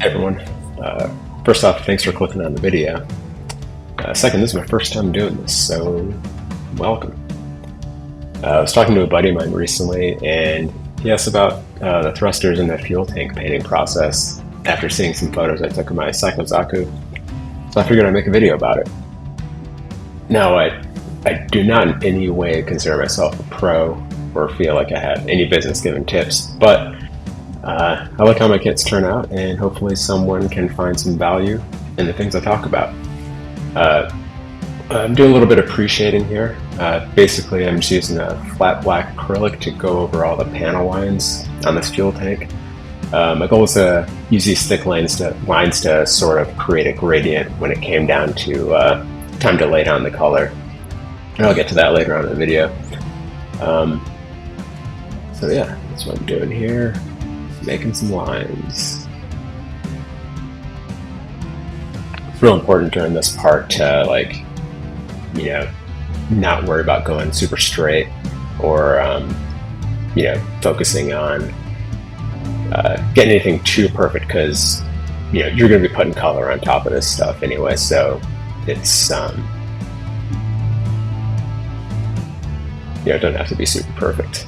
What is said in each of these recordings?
Hey everyone. First off, thanks for clicking on the video. Second, this is my first time doing this, so welcome. I was talking to a buddy of mine recently, and he asked about the thrusters in the fuel tank painting process after seeing some photos I took of my Zaku. So I figured I'd make a video about it. Now, I do not in any way consider myself a pro or feel like I have any business giving tips, but I like how my kits turn out, and hopefully someone can find some value in the things I talk about. I'm doing a little bit of pre-shading here. Basically, I'm just using a flat black acrylic to go over all the panel lines on this fuel tank. My goal was to use these thick lines to sort of create a gradient when it came down to time to lay down the color. And I'll get to that later on in the video. So yeah, that's what I'm doing here. Making some lines. It's real important during this part to, like, you know, not worry about going super straight or, you know, focusing on getting anything too perfect, because, you know, you're going to be putting color on top of this stuff anyway, so it's, you know, it doesn't have to be super perfect.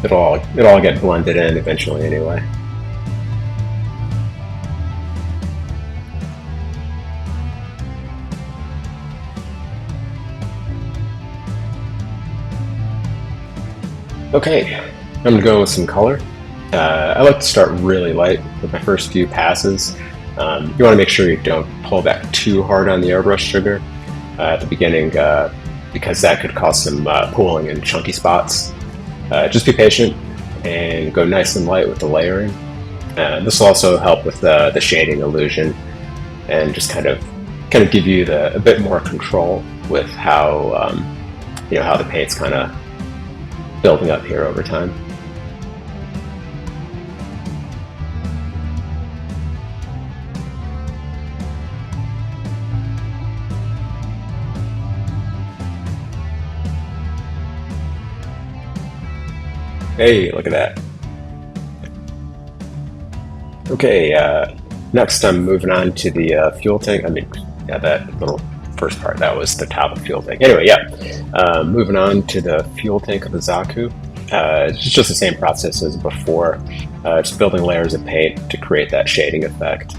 It'll all get blended in eventually anyway. Okay, I'm going to go with some color. I like to start really light with my first few passes. You want to make sure you don't pull back too hard on the airbrush trigger at the beginning, because that could cause some pooling and chunky spots. Just be patient and go nice and light with the layering. This will also help with the shading illusion, and just kind of give you a bit more control with how you know, how the paint's kind of building up here over time. Hey, look at that. Okay, next I'm moving on to the fuel tank. I mean, yeah, that little first part, that was the top of the fuel tank. Anyway, yeah, moving on to the fuel tank of the Zaku. It's just the same process as before, just building layers of paint to create that shading effect.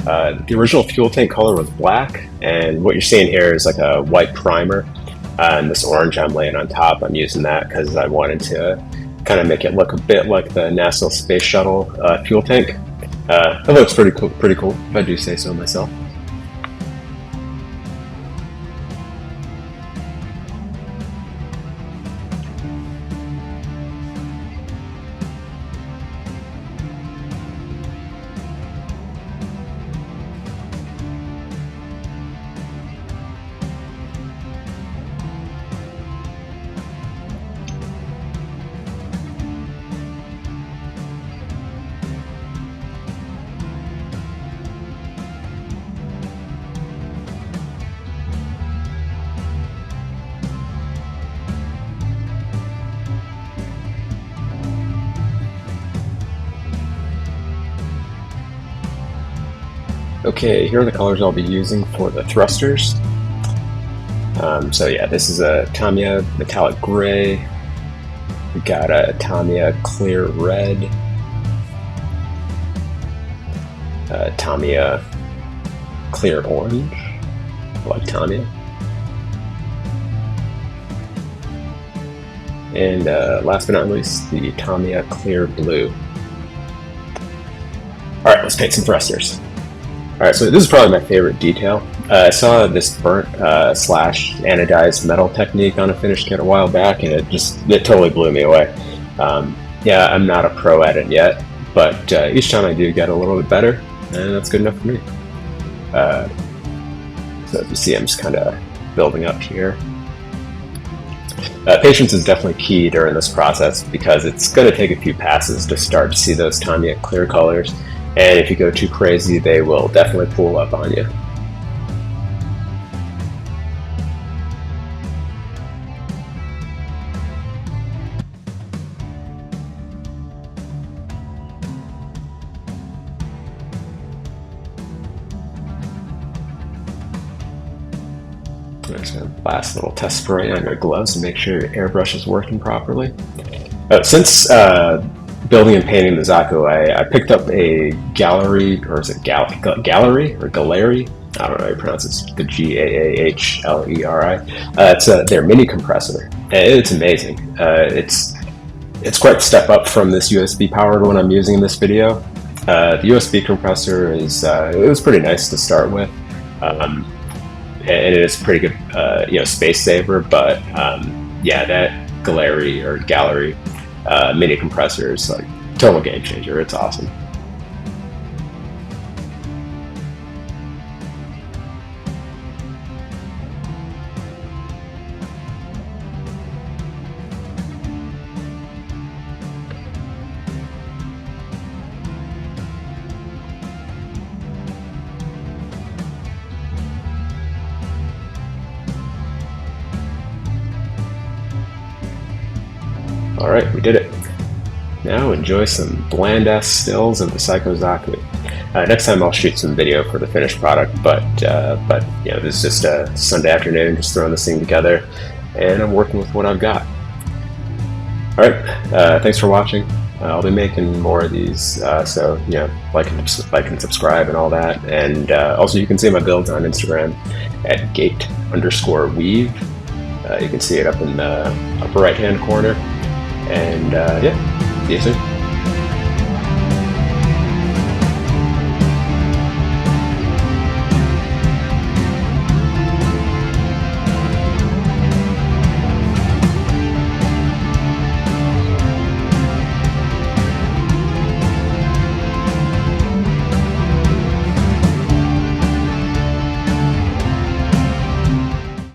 The original fuel tank color was black, and what you're seeing here is like a white primer, and this orange I'm laying on top. I'm using that because I wanted to kind of make it look a bit like the NASA Space Shuttle fuel tank. It looks pretty cool, if I do say so myself. Okay, here are the colors I'll be using for the thrusters. So yeah, this is a Tamiya metallic gray. We got a Tamiya clear red. Tamiya clear orange. I like Tamiya. And last but not least, the Tamiya clear blue. All right, let's paint some thrusters. Alright, so this is probably my favorite detail. I saw this burnt slash anodized metal technique on a finished kit a while back, and it totally blew me away. Yeah, I'm not a pro at it yet, but each time I do get a little bit better, and that's good enough for me. So if you see, I'm just kind of building up here. Patience is definitely key during this process, because it's going to take a few passes to start to see those Tamiya clear colors. And if you go too crazy, they will definitely pull up on you. just gonna blast a little test spray on your gloves and make sure your airbrush is working properly. Since building and painting the Zaku, I picked up a gallery, or is it gallery or gallery? I don't know how you pronounce it. The Gaahleri. It's their mini compressor. It's amazing. It's quite a step up from this USB powered one I'm using in this video. The USB compressor is it was pretty nice to start with, and it is pretty good, space saver. But yeah, that gallery mini compressor is like total game changer. It's awesome. Alright, we did it. Now enjoy some bland-ass stills of the Psycho Zaku. Next time I'll shoot some video for the finished product, but this is just a Sunday afternoon, just throwing this thing together, and I'm working with what I've got. Alright, thanks for watching. I'll be making more of these, so like and subscribe and all that. And also you can see my builds on Instagram at gate_weave. You can see it up in the upper right hand corner. And yeah, see you soon.